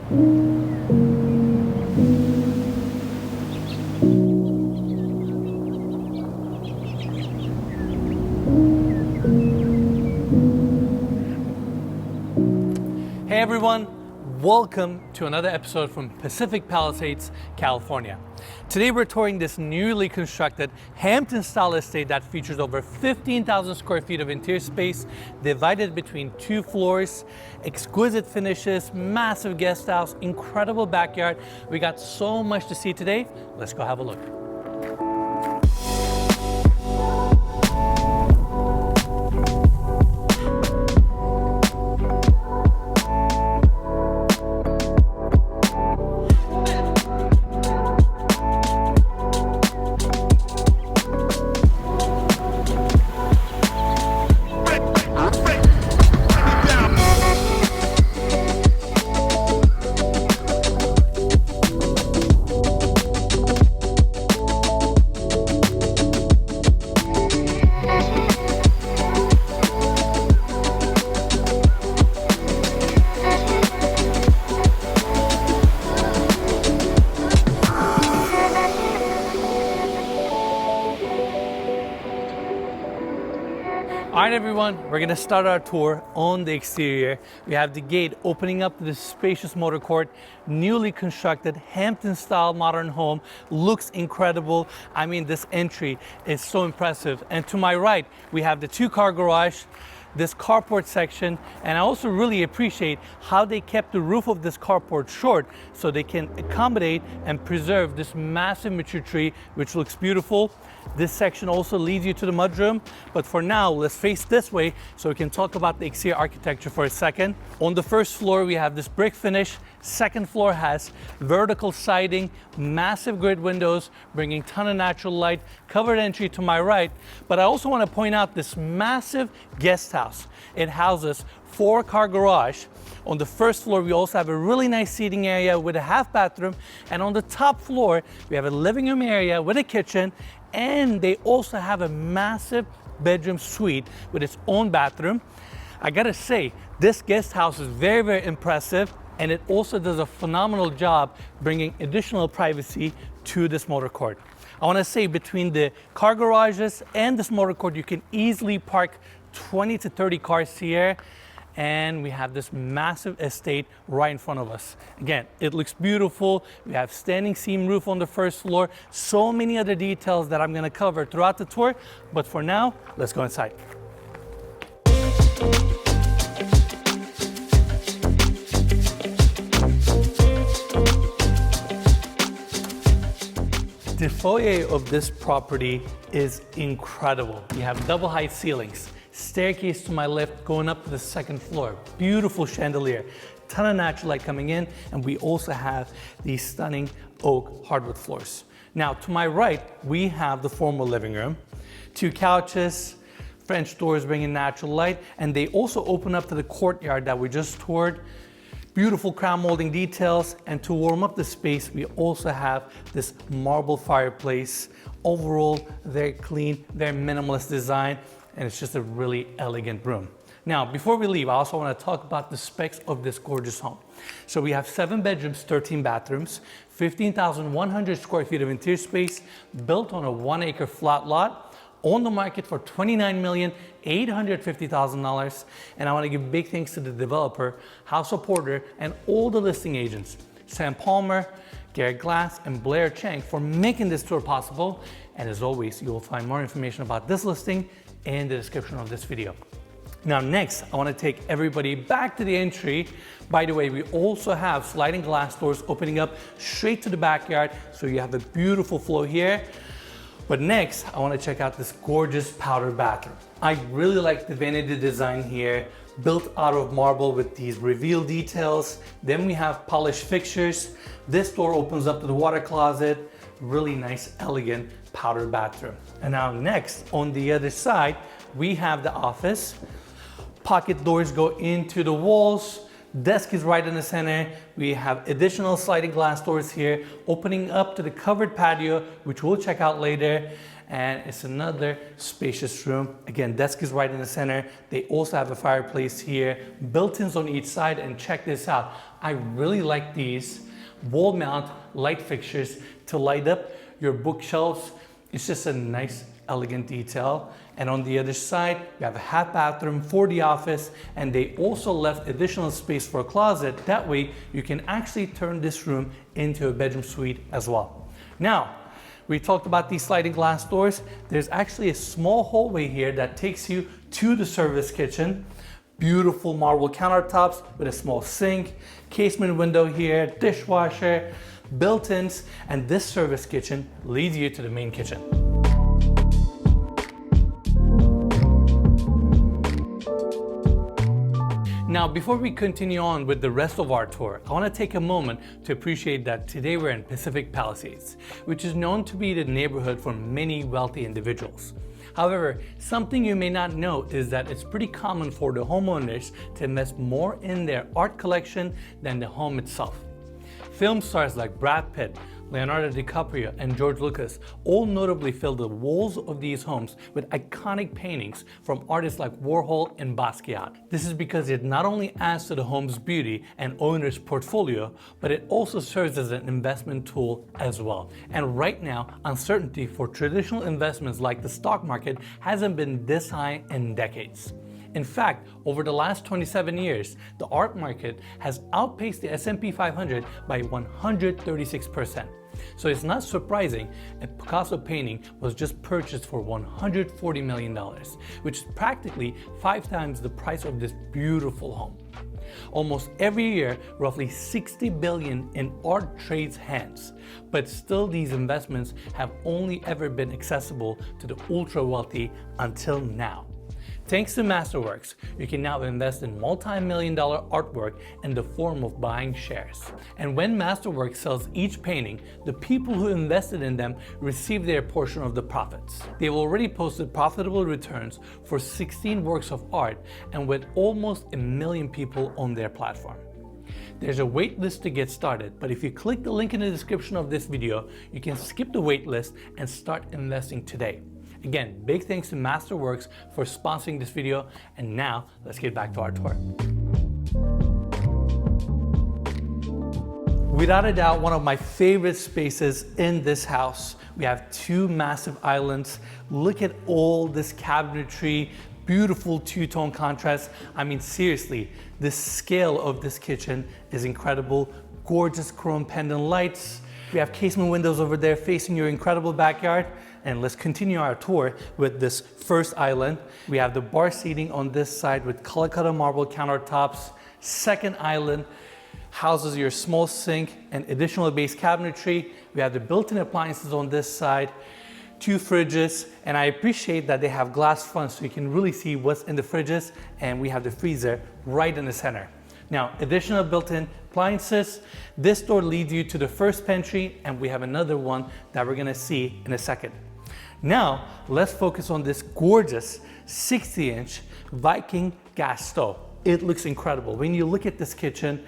Hey everyone, welcome to another episode from Pacific Palisades, California. Today we're touring this newly constructed Hampton-style estate that features over 15,000 square feet of interior space, divided between 2 floors, exquisite finishes, massive guest house, incredible backyard. We got so much to see today. Let's go have a look. All right, everyone, we're gonna start our tour on the exterior. We have the gate opening up to the spacious motor court, newly constructed Hampton-style modern home. Looks incredible. I mean, this entry is so impressive. And to my right, we have the 2-car garage, this carport section, and I also really appreciate how they kept the roof of this carport short so they can accommodate and preserve this massive mature tree, which looks beautiful. This section also leads you to the mudroom, but for now, let's face this way so we can talk about the exterior architecture for a second. On the first floor, we have this brick finish. Second floor has vertical siding, massive grid windows, bringing ton of natural light, covered entry to my right. But I also want to point out this massive guest house. It houses 4-car garage. On the first floor, we also have a really nice seating area with a half bathroom. And on the top floor, we have a living room area with a kitchen. And they also have a massive bedroom suite with its own bathroom. I gotta say, this guest house is very, very impressive. And it also does a phenomenal job bringing additional privacy to this motor court. I wanna say between the car garages and this motor court, you can easily park 20 to 30 cars here. And we have this massive estate right in front of us. Again, it looks beautiful. We have standing seam roof on the first floor. So many other details that I'm gonna cover throughout the tour. But for now, let's go inside. The foyer of this property is incredible. You have double height ceilings, staircase to my left going up to the second floor, beautiful chandelier, ton of natural light coming in, and we also have these stunning oak hardwood floors. Now to my right, we have the formal living room, 2 couches, French doors bringing natural light, and they also open up to the courtyard that we just toured. Beautiful crown molding details, and to warm up the space, we also have this marble fireplace. Overall, very clean, very minimalist design, and it's just a really elegant room. Now, before we leave, I also want to talk about the specs of this gorgeous home. So we have 7 bedrooms, 13 bathrooms, 15,100 square feet of interior space, built on a 1-acre flat lot, on the market for $29,850,000. And I want to give big thanks to the developer, House of Porter, and all the listing agents, Sam Palmer, Garrett Glass, and Blair Chang, for making this tour possible. And as always, you will find more information about this listing in the description of this video. Now next, I want to take everybody back to the entry. By the way, we also have sliding glass doors opening up straight to the backyard, so you have a beautiful flow here. But next, I want to check out this gorgeous powder bathroom. I really like the vanity design here, built out of marble with these reveal details. Then we have polished fixtures. This door opens up to the water closet. Really nice, elegant powder bathroom. And now next, on the other side, we have the office. Pocket doors go into the walls. Desk is right in the center. We have additional sliding glass doors here, opening up to the covered patio, which we'll check out later. and it's another spacious room. Again, desk is right in the center. They also have a fireplace here, built-ins on each side, and check this out. I really like these wall mount light fixtures to light up your bookshelves. It's just a nice, elegant detail. And on the other side, we have a half bathroom for the office, and they also left additional space for a closet. That way, you can actually turn this room into a bedroom suite as well. Now, we talked about these sliding glass doors. There's actually a small hallway here that takes you to the service kitchen. Beautiful marble countertops with a small sink, casement window here, dishwasher, built-ins, and this service kitchen leads you to the main kitchen. Now, before we continue on with the rest of our tour, I want to take a moment to appreciate that today we're in Pacific Palisades, which is known to be the neighborhood for many wealthy individuals. However, something you may not know is that it's pretty common for the homeowners to invest more in their art collection than the home itself. Film stars like Brad Pitt, Leonardo DiCaprio, and George Lucas all notably filled the walls of these homes with iconic paintings from artists like Warhol and Basquiat. This is because it not only adds to the home's beauty and owner's portfolio, but it also serves as an investment tool as well. And right now, uncertainty for traditional investments like the stock market hasn't been this high in decades. In fact, over the last 27 years, the art market has outpaced the S&P 500 by 136%. So it's not surprising a Picasso painting was just purchased for $140 million, which is practically 5 times the price of this beautiful home. Almost every year, roughly $60 billion in art trades hands, but still these investments have only ever been accessible to the ultra wealthy until now. Thanks to Masterworks, you can now invest in multi-million-dollar artwork in the form of buying shares. And when Masterworks sells each painting, the people who invested in them receive their portion of the profits. They've already posted profitable returns for 16 works of art, and with almost 1 million people on their platform. There's a wait list to get started, but if you click the link in the description of this video, you can skip the wait list and start investing today. Again, big thanks to Masterworks for sponsoring this video, and now let's get back to our tour. Without a doubt, one of my favorite spaces in this house. We have 2 massive islands. Look at all this cabinetry, beautiful two-tone contrast. I mean, seriously, the scale of this kitchen is incredible. Gorgeous chrome pendant lights. We have casement windows over there facing your incredible backyard. And let's continue our tour with this first island. We have the bar seating on this side with color-coded marble countertops. Second island houses your small sink and additional base cabinetry. We have the built-in appliances on this side, 2 fridges, and I appreciate that they have glass fronts so you can really see what's in the fridges, and we have the freezer right in the center. Now, additional built-in appliances. This door leads you to the first pantry, and we have another one that we're gonna see in a second. Now, let's focus on this gorgeous 60-inch Viking gas stove. It looks incredible. When you look at this kitchen,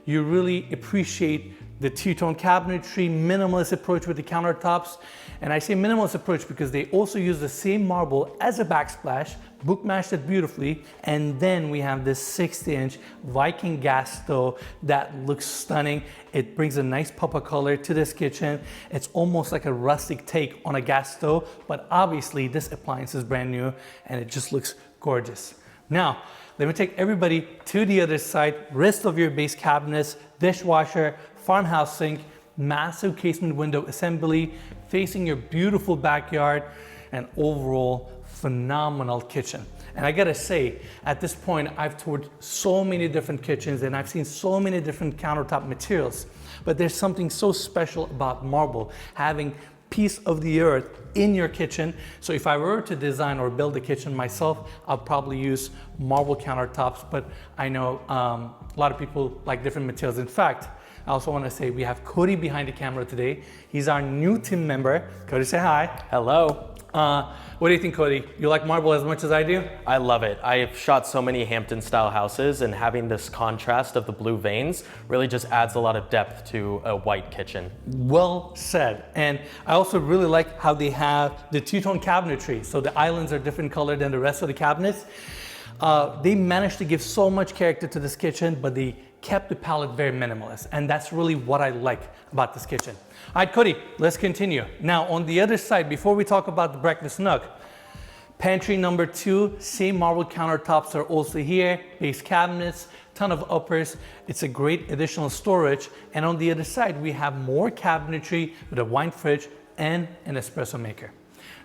you really appreciate the two-tone cabinetry, minimalist approach with the countertops. And I say minimalist approach because they also use the same marble as a backsplash, book matched it beautifully. And then we have this 60-inch Viking gas stove that looks stunning. It brings a nice pop of color to this kitchen. It's almost like a rustic take on a gas stove, but obviously this appliance is brand new and it just looks gorgeous. Now, let me take everybody to the other side. Rest of your base cabinets, dishwasher, farmhouse sink, massive casement window assembly, facing your beautiful backyard, and overall phenomenal kitchen. And I gotta say, at this point, I've toured so many different kitchens and I've seen so many different countertop materials, but there's something so special about marble, having piece of the earth in your kitchen. So if I were to design or build a kitchen myself, I'll probably use marble countertops, but I know a lot of people like different materials. In fact, I also want to say we have Cody behind the camera today. He's our new team member. Cody, say hi. Hello. What do you think, Cody? You like marble as much as I do? I love it. I have shot so many Hampton style houses, and having this contrast of the blue veins really just adds a lot of depth to a white kitchen. Well said. And I also really like how they have the two-tone cabinetry. So the islands are different color than the rest of the cabinets. They managed to give so much character to this kitchen, but they kept the palette very minimalist. And that's really what I like about this kitchen. All right, Cody, let's continue. Now on the other side, before we talk about the breakfast nook, pantry number 2, same marble countertops are also here, base cabinets, ton of uppers. It's a great additional storage. And on the other side, we have more cabinetry with a wine fridge and an espresso maker.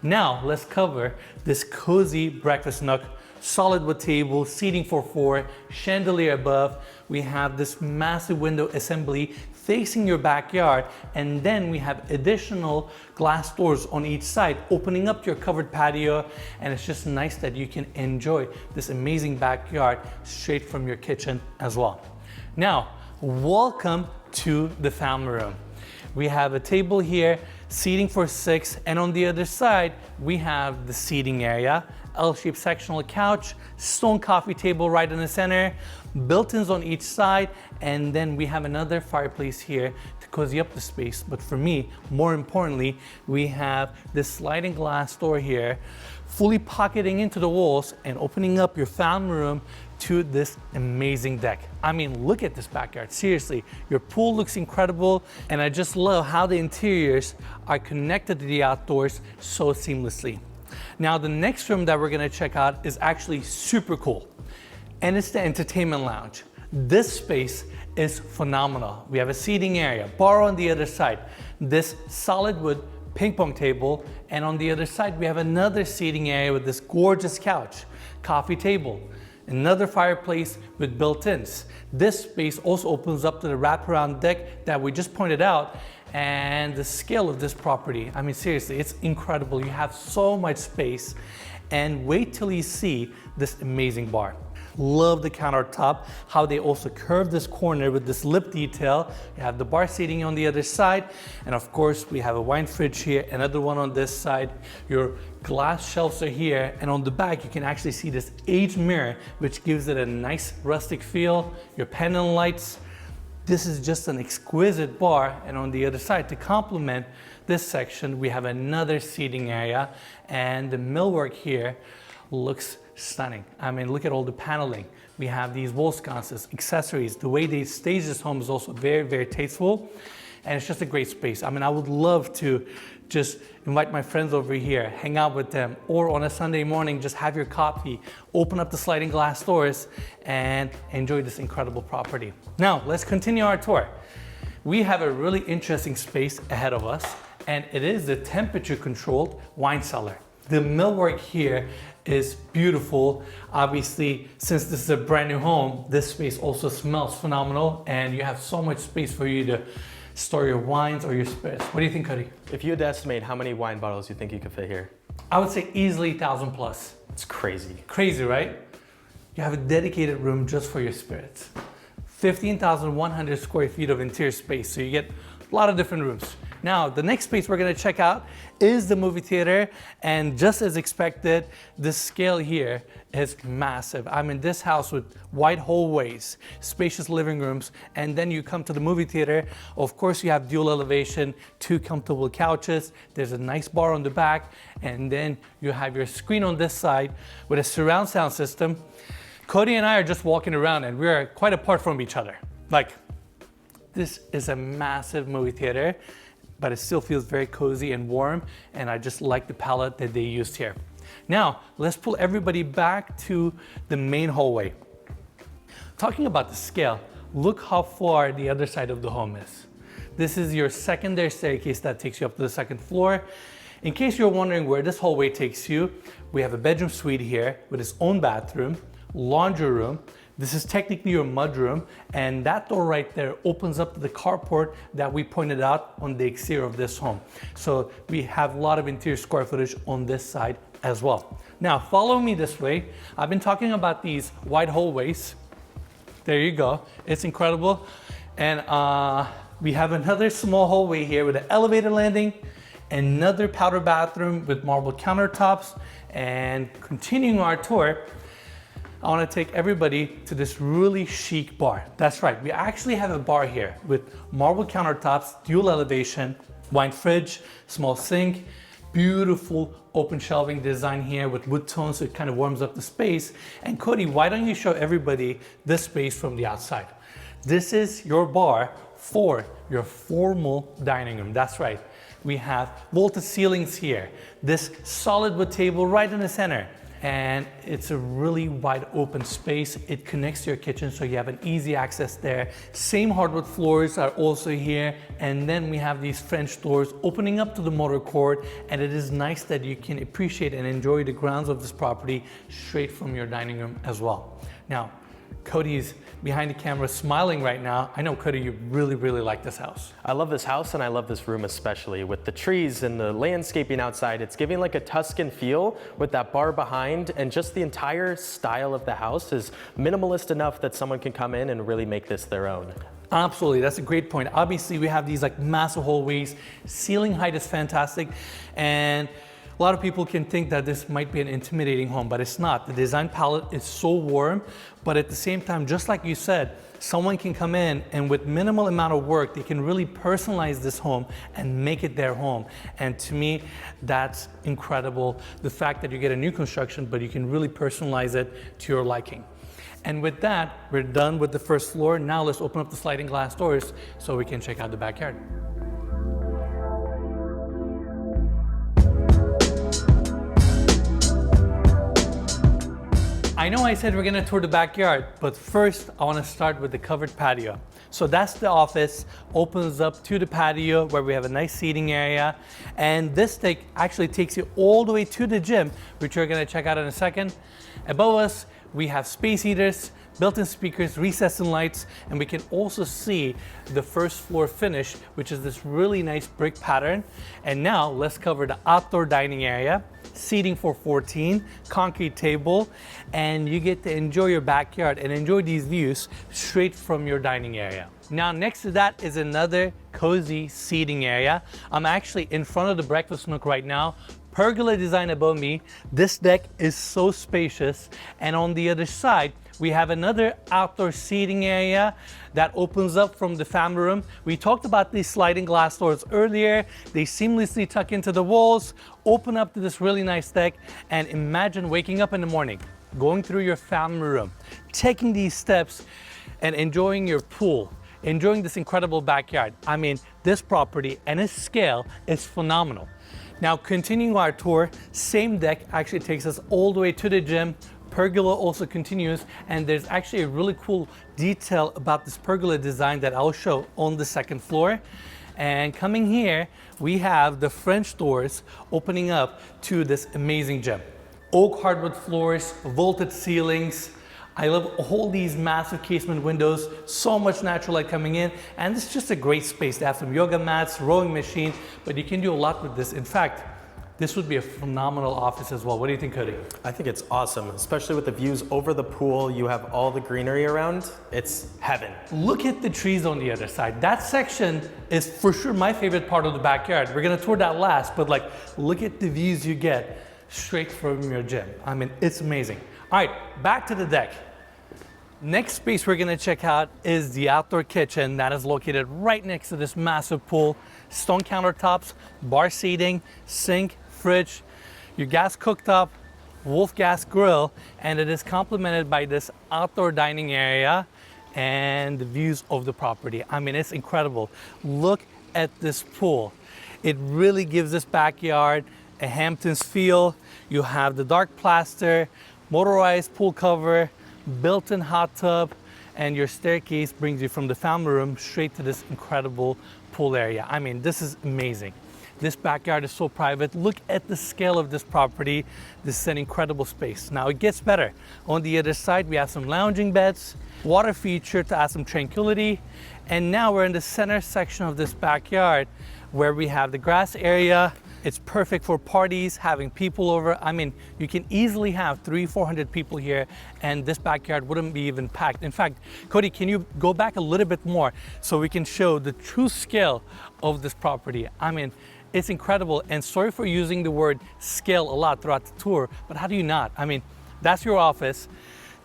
Now let's cover this cozy breakfast nook. Solid wood table, seating for 4, chandelier above. We have this massive window assembly facing your backyard, and then we have additional glass doors on each side opening up your covered patio, and it's just nice that you can enjoy this amazing backyard straight from your kitchen as well. Now, welcome to the family room. We have a table here, seating for 6, and on the other side we have the seating area, L-shaped sectional couch, stone coffee table right in the center, built-ins on each side, and then we have another fireplace here to cozy up the space. But for me, more importantly, we have this sliding glass door here, fully pocketing into the walls and opening up your family room to this amazing deck. I mean, look at this backyard, seriously. Your pool looks incredible, and I just love how the interiors are connected to the outdoors so seamlessly. Now, the next room that we're gonna check out is actually super cool, and it's the entertainment lounge. This space is phenomenal. We have a seating area, bar on the other side, this solid wood ping pong table, and on the other side we have another seating area with this gorgeous couch, coffee table, another fireplace with built-ins. This space also opens up to the wraparound deck that we just pointed out, and the scale of this property, I mean, seriously, it's incredible. You have so much space, and wait till you see this amazing bar. Love the countertop, how they also curve this corner with this lip detail. You have the bar seating on the other side, and of course we have a wine fridge here, another one on this side. Your glass shelves are here, and on the back you can actually see this aged mirror, which gives it a nice rustic feel. Your pendant lights. This is just an exquisite bar, and on the other side, to complement this section, we have another seating area, and the millwork here looks stunning. I mean, look at all the paneling. We have these wall sconces, accessories. The way they stage this home is also very, very tasteful, and it's just a great space. I mean, I would love to just invite my friends over here, hang out with them, or on a Sunday morning, just have your coffee, open up the sliding glass doors, and enjoy this incredible property. Now, let's continue our tour. We have a really interesting space ahead of us, and it is the temperature-controlled wine cellar. The millwork here is beautiful. Obviously, since this is a brand new home, this space also smells phenomenal, and you have so much space for you to store your wines or your spirits. What do you think, Cody? If you had to estimate how many wine bottles you think you could fit here? I would say easily 1,000 plus. It's crazy. Crazy, right? You have a dedicated room just for your spirits. 15,100 square feet of interior space, so you get a lot of different rooms. Now, the next space we're gonna check out is the movie theater, and just as expected, the scale here is massive. I'm in this house with wide hallways, spacious living rooms, and then you come to the movie theater. Of course, you have dual elevation, 2 comfortable couches, there's a nice bar on the back, and then you have your screen on this side with a surround sound system. Cody and I are just walking around, and we're quite apart from each other. Like, this is a massive movie theater, but it still feels very cozy and warm, and I just like the palette that they used here. Now, let's pull everybody back to the main hallway. Talking about the scale, look how far the other side of the home is. This is your secondary staircase that takes you up to the 2nd floor. In case you're wondering where this hallway takes you, we have a bedroom suite here with its own bathroom, laundry room. This is technically your mudroom, and that door right there opens up to the carport that we pointed out on the exterior of this home. So we have a lot of interior square footage on this side as well. Now, follow me this way. I've been talking about these wide hallways. There you go. It's incredible. And we have another small hallway here with an elevator landing, another powder bathroom with marble countertops, and continuing our tour, I want to take everybody to this really chic bar. That's right, we actually have a bar here with marble countertops, dual elevation, Wine fridge, small sink, beautiful open shelving design here with wood tones, so it kind of warms up the space. And Cody, why don't you show everybody this space from the outside? This is your bar for your formal dining room. That's right. We have vaulted ceilings here, this solid wood table right in the center. And it's a really wide open space. It connects to your kitchen, so you have an easy access there. Same hardwood floors are also here. And then we have these French doors opening up to the motor court. And it is nice that you can appreciate and enjoy the grounds of this property straight from your dining room as well. Now, Cody's behind the camera smiling right now. I know, Cody, you really, really like this house. I love this house and I love this room especially. With the trees and the landscaping outside, it's giving like a Tuscan feel with that bar behind, and just the entire style of the house is minimalist enough that someone can come in and really make this their own. Absolutely, that's a great point. Obviously, we have these like massive hallways. Ceiling height is fantastic, and a lot of people can think that this might be an intimidating home, but it's not. The design palette is so warm, but at the same time, just like you said, someone can come in and with minimal amount of work, they can really personalize this home and make it their home. And to me, that's incredible. The fact that you get a new construction, but you can really personalize it to your liking. And with that, we're done with the first floor. Now let's open up the sliding glass doors so we can check out the backyard. I know I said we're gonna tour the backyard, but first I wanna start with the covered patio. So that's the office, opens up to the patio where we have a nice seating area. And this deck actually takes you all the way to the gym, which we're gonna check out in a second. Above us, we have space heaters, built-in speakers, recessing lights, and we can also see the first floor finish, which is this really nice brick pattern. And now let's cover the outdoor dining area, seating for 14, concrete table, and you get to enjoy your backyard and enjoy these views straight from your dining area. Now next to that is another cozy seating area. I'm actually in front of the breakfast nook right now. Pergola design above me. This deck is so spacious, and on the other side we have another outdoor seating area that opens up from the family room. We talked about these sliding glass doors earlier. They seamlessly tuck into the walls, open up to this really nice deck, and imagine waking up in the morning, going through your family room, taking these steps and enjoying your pool, enjoying this incredible backyard. I mean, this property and its scale is phenomenal. Now, continuing our tour, same deck actually takes us all the way to the gym. Pergola also continues, and there's actually a really cool detail about this pergola design that I'll show on the second floor. And coming here, we have the French doors opening up to this amazing gym. Oak hardwood floors, vaulted ceilings. I love all these massive casement windows, so much natural light coming in, and it's just a great space. They have some yoga mats, rowing machine, but you can do a lot with this. In fact, this would be a phenomenal office as well. What do you think, Cody? I think it's awesome, especially with the views over the pool. You have all the greenery around. It's heaven. Look at the trees on the other side. That section is for sure my favorite part of the backyard. We're gonna tour that last, but like, look at the views you get straight from your gym. I mean, it's amazing. All right, back to the deck. Next space we're gonna check out is the outdoor kitchen that is located right next to this massive pool. Stone countertops, bar seating, sink, fridge, your gas cooktop, Wolf gas grill, and it is complemented by this outdoor dining area and the views of the property. I mean, it's incredible. Look at this pool. It really gives this backyard a Hamptons feel. You have the dark plaster, motorized pool cover, built-in hot tub, and your staircase brings you from the family room straight to this incredible pool area. I mean, this is amazing. This backyard is so private. Look at the scale of this property. This is an incredible space. Now it gets better. On the other side, we have some lounging beds, water feature to add some tranquility. And now we're in the center section of this backyard where we have the grass area. It's perfect for parties, having people over. I mean, you can easily have 300-400 people here, and this backyard wouldn't be even packed. In fact, Cody, can you go back a little bit more so we can show the true scale of this property? I mean, it's incredible, and sorry for using the word scale a lot throughout the tour, but how do you not? I mean, that's your office.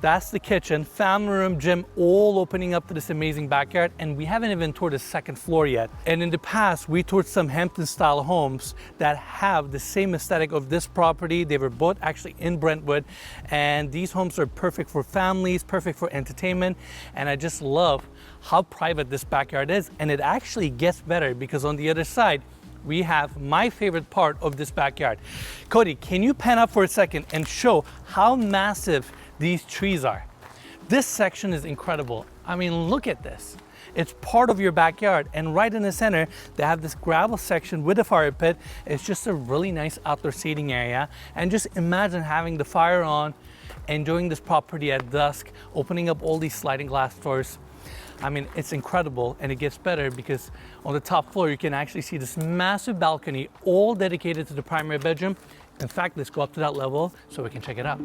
That's the kitchen, family room, gym, all opening up to this amazing backyard. And we haven't even toured the second floor yet. And in the past, we toured some Hampton style homes that have the same aesthetic of this property. They were both actually in Brentwood. And these homes are perfect for families, perfect for entertainment. And I just love how private this backyard is. And it actually gets better because on the other side, we have my favorite part of this backyard. Cody, can you pan up for a second and show how massive these trees are? This section is incredible. I mean, look at this. It's part of your backyard, and right in the center, they have this gravel section with a fire pit. It's just a really nice outdoor seating area. And just imagine having the fire on, enjoying this property at dusk, opening up all these sliding glass doors. I mean, it's incredible, and it gets better because on the top floor, you can actually see this massive balcony, all dedicated to the primary bedroom. In fact, let's go up to that level so we can check it out.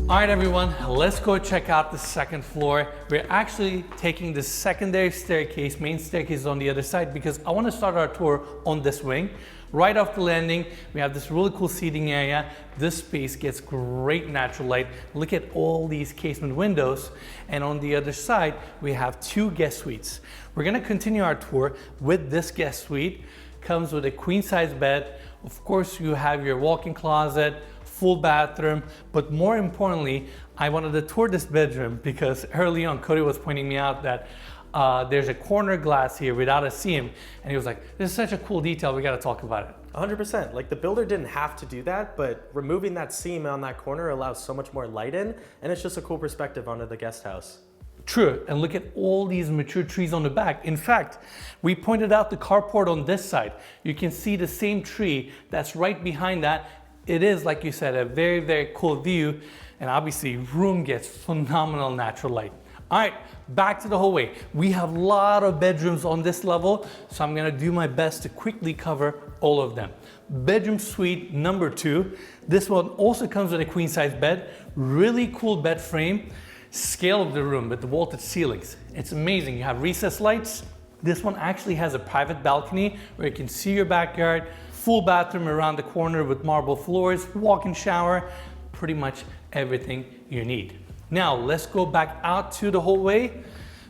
All right, everyone, let's go check out the second floor. We're actually taking the secondary staircase, main staircase on the other side, because I want to start our tour on this wing. Right off the landing, we have this really cool seating area. This space gets great natural light. Look at all these casement windows. And on the other side, we have 2 guest suites. We're gonna continue our tour with this guest suite. Comes with a queen size bed. Of course, you have your walk-in closet, full bathroom, but more importantly, I wanted to tour this bedroom because early on, Cody was pointing me out that there's a corner glass here without a seam. And he was like, this is such a cool detail, we gotta talk about it. 100%. Like, the builder didn't have to do that, but removing that seam on that corner allows so much more light in, and it's just a cool perspective onto the guest house. True, and look at all these mature trees on the back. In fact, we pointed out the carport on this side. You can see the same tree that's right behind that. It is, like you said, a very, very cool view, and obviously room gets phenomenal natural light. All right, back to the hallway. We have a lot of bedrooms on this level, so I'm gonna do my best to quickly cover all of them. Bedroom suite number 2. This one also comes with a queen size bed, really cool bed frame, scale of the room with the vaulted ceilings. It's amazing. You have recessed lights. This one actually has a private balcony where you can see your backyard, full bathroom around the corner with marble floors, walk-in shower, pretty much everything you need. Now let's go back out to the hallway.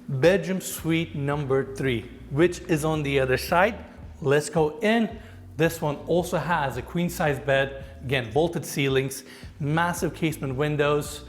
Bedroom suite number 3, which is on the other side. Let's go in. This one also has a queen size bed, again, vaulted ceilings, massive casement windows,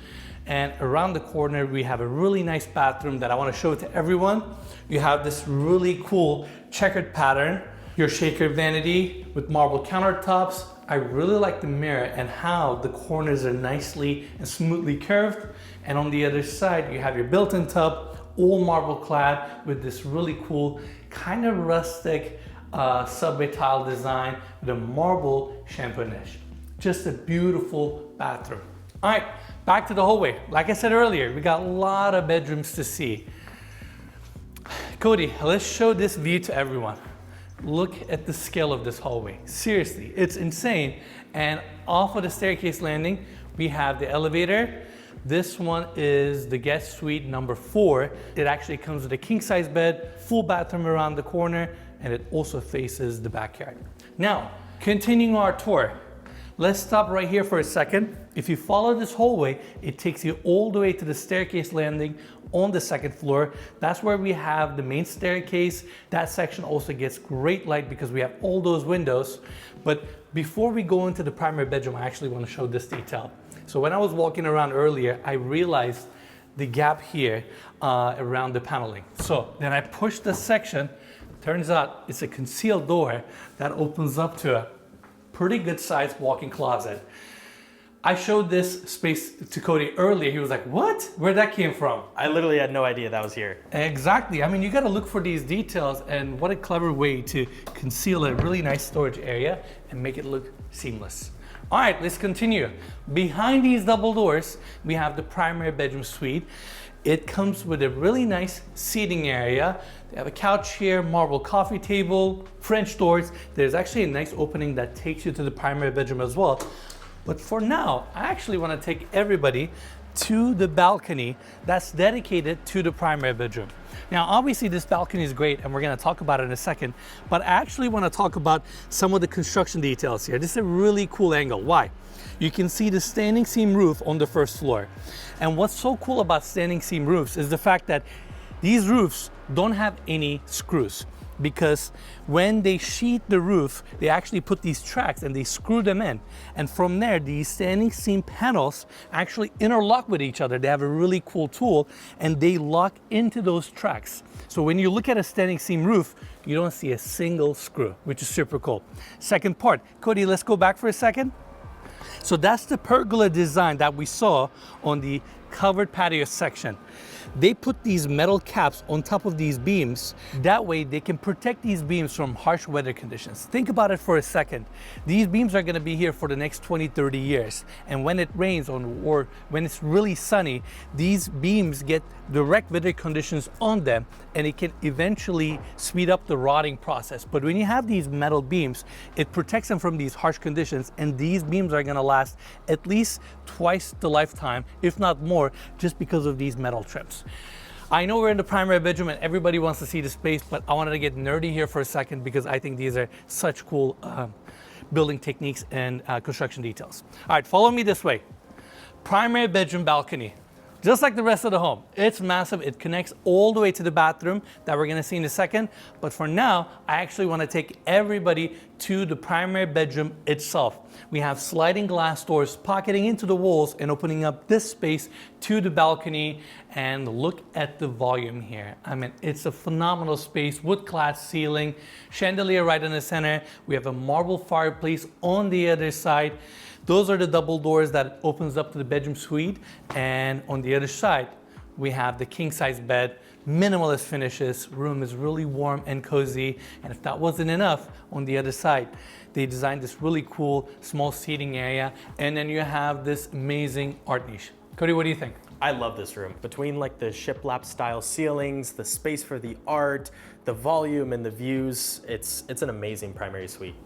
and around the corner we have a really nice bathroom that I want to show to everyone. You have this really cool checkered pattern, your shaker vanity with marble countertops. I really like the mirror and how the corners are nicely and smoothly curved. And on the other side, you have your built-in tub, all marble clad with this really cool, kind of rustic subway tile design with a marble shampoo niche. Just a beautiful bathroom. All right, back to the hallway. Like I said earlier, we got a lot of bedrooms to see. Cody, let's show this view to everyone. Look at the scale of this hallway. Seriously, it's insane. And off of the staircase landing, we have the elevator. This one is the guest suite number 4. It actually comes with a king size bed, full bathroom around the corner, and it also faces the backyard. Now, continuing our tour. Let's stop right here for a second. If you follow this hallway, it takes you all the way to the staircase landing on the second floor. That's where we have the main staircase. That section also gets great light because we have all those windows. But before we go into the primary bedroom, I actually want to show this detail. So when I was walking around earlier, I realized the gap here around the paneling. So then I pushed this section. Turns out it's a concealed door that opens up to a pretty good sized walk-in closet. I showed this space to Cody earlier. He was like, what? Where'd that came from? I literally had no idea that was here. Exactly. I mean, you got to look for these details, and what a clever way to conceal a really nice storage area and make it look seamless. All right, let's continue. Behind these double doors, we have the primary bedroom suite. It comes with a really nice seating area. They have a couch here, marble coffee table, French doors. There's actually a nice opening that takes you to the primary bedroom as well. But for now, I actually want to take everybody to the balcony that's dedicated to the primary bedroom. Now, obviously this balcony is great and we're gonna talk about it in a second, but I actually wanna talk about some of the construction details here. This is a really cool angle. Why? You can see the standing seam roof on the first floor. And what's so cool about standing seam roofs is the fact that these roofs don't have any screws, because when they sheet the roof, they actually put these tracks and they screw them in. And from there, these standing seam panels actually interlock with each other. They have a really cool tool and they lock into those tracks. So when you look at a standing seam roof, you don't see a single screw, which is super cool. Second part, Cody, let's go back for a second. So that's the pergola design that we saw on the covered patio section. They put these metal caps on top of these beams. That way they can protect these beams from harsh weather conditions. Think about it for a second. These beams are gonna be here for the next 20, 30 years. And when it rains or when it's really sunny, these beams get direct weather conditions on them and it can eventually speed up the rotting process. But when you have these metal beams, it protects them from these harsh conditions, and these beams are gonna last at least twice the lifetime, if not more, just because of these metal trims. I know we're in the primary bedroom and everybody wants to see the space, but I wanted to get nerdy here for a second because I think these are such cool building techniques and construction details. All right, follow me this way. Primary bedroom balcony. Just like the rest of the home, it's massive. It connects all the way to the bathroom that we're gonna see in a second. But for now, I actually wanna take everybody to the primary bedroom itself. We have sliding glass doors pocketing into the walls and opening up this space to the balcony. And look at the volume here. I mean, it's a phenomenal space, wood-clad ceiling, chandelier right in the center. We have a marble fireplace on the other side. Those are the double doors that opens up to the bedroom suite. And on the other side, we have the king-size bed, minimalist finishes. Room is really warm and cozy. And if that wasn't enough, on the other side, they designed this really cool small seating area. And then you have this amazing art niche. Cody, what do you think? I love this room. Between like the shiplap style ceilings, the space for the art, the volume and the views, it's an amazing primary suite.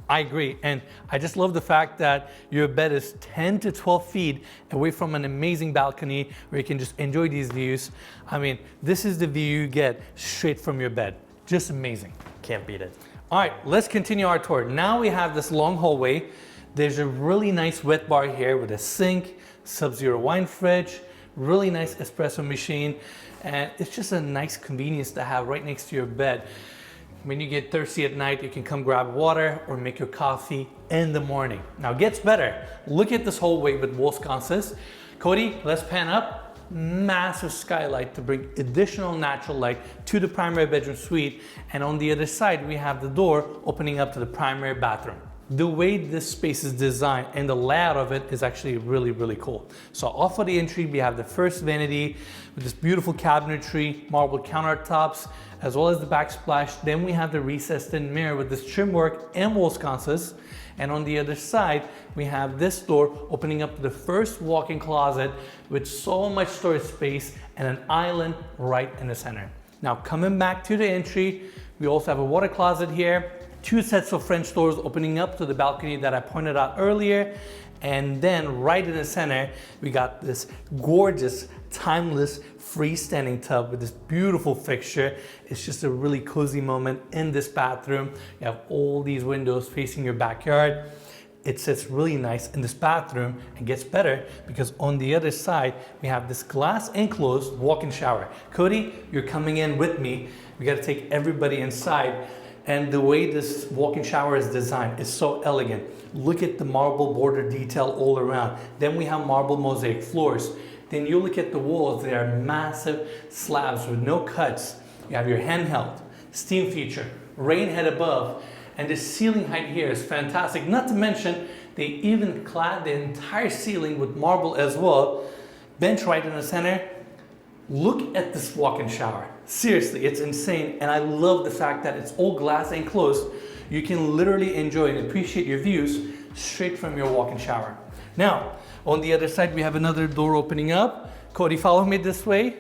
I agree, and I just love the fact that your bed is 10 to 12 feet away from an amazing balcony where you can just enjoy these views. I mean, this is the view you get straight from your bed. Just amazing. Can't beat it. All right, let's continue our tour. Now we have this long hallway. There's a really nice wet bar here with a sink, Sub-Zero wine fridge, really nice espresso machine, and it's just a nice convenience to have right next to your bed. When you get thirsty at night, you can come grab water or make your coffee in the morning. Now it gets better. Look at this hallway with wall sconces. Cody, let's pan up. Massive skylight to bring additional natural light to the primary bedroom suite. And on the other side, we have the door opening up to the primary bathroom. The way this space is designed and the layout of it is actually really, really cool. So off of the entry, we have the first vanity with this beautiful cabinetry, marble countertops, as well as the backsplash. Then we have the recessed in mirror with this trim work and wall sconces. And on the other side, we have this door opening up to the first walk-in closet with so much storage space and an island right in the center. Now coming back to the entry, we also have a water closet here, 2 sets of French doors opening up to the balcony that I pointed out earlier. And then right in the center, we got this gorgeous, timeless, freestanding tub with this beautiful fixture. It's just a really cozy moment in this bathroom. You have all these windows facing your backyard. It sits really nice in this bathroom and gets better because on the other side, we have this glass enclosed walk-in shower. Cody, you're coming in with me. We gotta take everybody inside. And the way this walk-in shower is designed is so elegant. Look at the marble border detail all around. Then we have marble mosaic floors. Then you look at the walls, they are massive slabs with no cuts. You have your handheld, steam feature, rain head above, and the ceiling height here is fantastic. Not to mention, they even clad the entire ceiling with marble as well. Bench right in the center. Look at this walk-in shower. Seriously, it's insane. And I love the fact that it's all glass enclosed. You can literally enjoy and appreciate your views straight from your walk-in shower. Now, on the other side, we have another door opening up. Cody, follow me this way.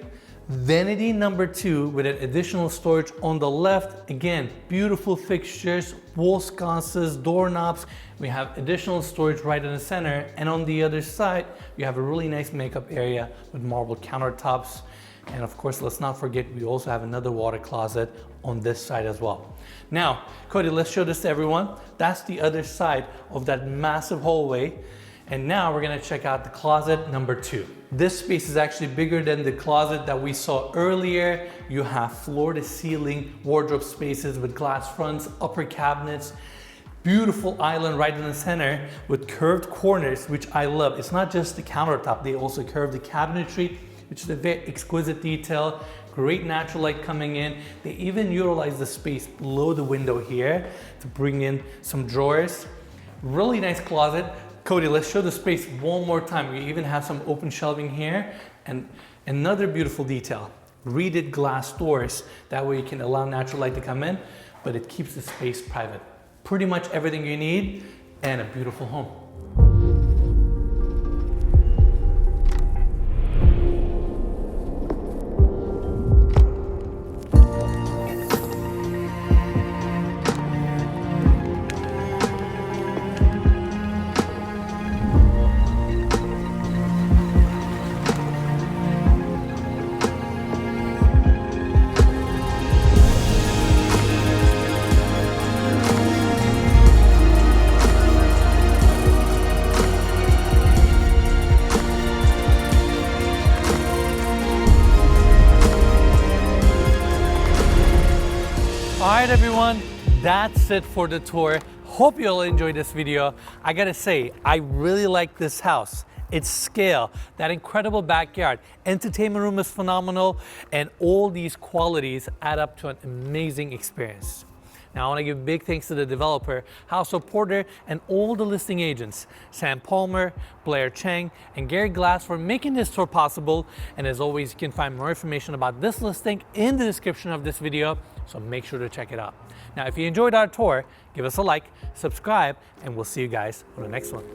Vanity number 2 with an additional storage on the left. Again, beautiful fixtures, wall sconces, doorknobs. We have additional storage right in the center, and on the other side, you have a really nice makeup area with marble countertops. And of course, let's not forget, we also have another water closet on this side as well. Now, Cody, let's show this to everyone. That's the other side of that massive hallway. And now we're gonna check out the closet number 2. This space is actually bigger than the closet that we saw earlier. You have floor to ceiling wardrobe spaces with glass fronts, upper cabinets, beautiful island right in the center with curved corners, which I love. It's not just the countertop, they also curve the cabinetry, which is a very exquisite detail. Great natural light coming in. They even utilize the space below the window here to bring in some drawers. Really nice closet. Cody, let's show the space one more time. We even have some open shelving here, and another beautiful detail. Reeded glass doors. That way you can allow natural light to come in, but it keeps the space private. Pretty much everything you need and a beautiful home. All right, everyone, that's it for the tour. Hope you all enjoyed this video. I gotta say, I really like this house. Its scale, that incredible backyard, entertainment room is phenomenal, and all these qualities add up to an amazing experience. Now, I want to give big thanks to the developer, House of Porter, and all the listing agents, Sam Palmer, Blair Chang, and Gary Glass for making this tour possible. And as always, you can find more information about this listing in the description of this video, so make sure to check it out. Now, if you enjoyed our tour, give us a like, subscribe, and we'll see you guys on the next one.